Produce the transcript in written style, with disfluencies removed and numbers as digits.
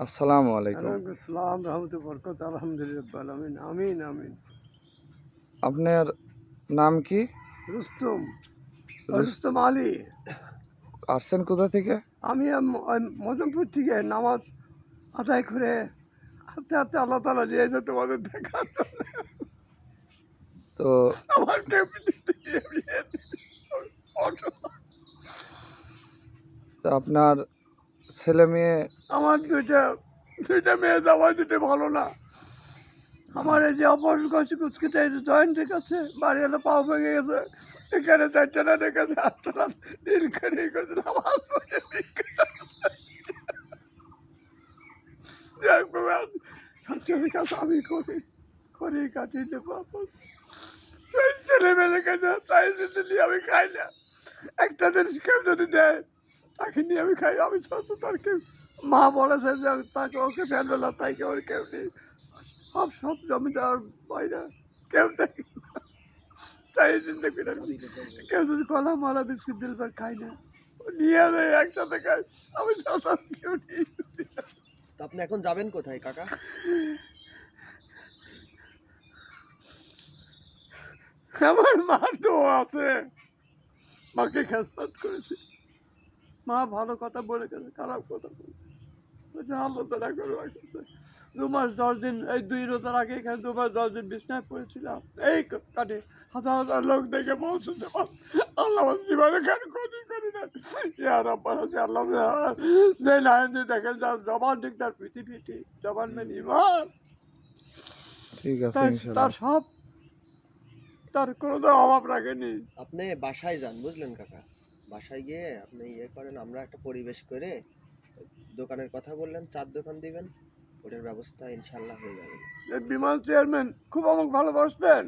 আসসালামু আলাইকুম। ওয়ালাইকুম আসসালাম রহমতুল্লাহি বরকত আলহামদুলিল্লাহ আমিন আমিন আমিন। আপনার নাম কি? রুস্তম রুস রুস্তম আলী। আসছেন কোথা থেকে? আমি মজমপুর থেকে নামাজ আদায় করে হাতে হাতে আল্লাহ তালা দিয়েছে তোমাদের দেখার জন্য। তো আমার কেউ তো আপনার ছেলে মেয়ে আমার দুইটা মেয়ে আমার দুটো ভালো না। আমার এই যে অপারেশন করছে কুচকিতে এই যে জয়েন্টের কাছে বাড়ি এলে পাও ভেঙে গেছে, এখানে চারটা না রেখেছে হাতটা নীল করে ই করেছে আমার স্বাস্থ্যের কাজ আমি করি করে কাটিয়ে পাবো। সেই ছেলেমেয়ের কাছে চাই দিলি আমি খাই না। একটা জিনিস কেউ যদি দেয় তাকে নিয়ে আমি খাই। আমি ছোট তার কেউ মা বলেছে যে তাকে ওকে ফেলবে না, তাই ওর কেউ নেই। সব জমিদার বাইরা কেউ দেখি তাই চিন্তা করে কেউ যদি কলা মালা বিস্কুট দিল খাই না, নিয়ে যায় একসাথে খাই। আমি সব কেউ নেই। আপনি এখন যাবেন কোথায় কাকা? আমার মা তো আছে, মাকে খেসপাত করেছে। মা ভালো কথা বলে গেছে, খারাপ কথা বলেছে আল্লাহ তালা করে রাখছে। 2 মাস 10 দিন, এই 2 রোজার আগে এখানে 2 মাস 10 দিন বিছনায় পড়েছিলাম। এই কাটে হাজার হাজার লোক দেখে পৌঁছতে পার আল্লাহ আমার জীবনে কেন ক্ষতি করি না। ইয়ার আব্বার আছে আল্লাহ যে লাইন দিয়ে দেখেন যার জবান ঠিক তার পৃথিবী ঠিক, জবান মেন ইমান। ঠিক আছে তার ইনশাল্লাহ। সব তার কোনো তো অভাব রাখেনি। আপনি বাসায় যান, বুঝলেন কাকা? বাসায় গিয়ে আপনি করেন, আমরা একটা পরিবেশ করে দোকানের কথা বললেন, চার দোকান দিবেন, ওটার ব্যবস্থা ইনশাল্লাহ হয়ে যাবে। বিমান চেয়ারম্যান খুব আমাকে ভালোবাসতেন।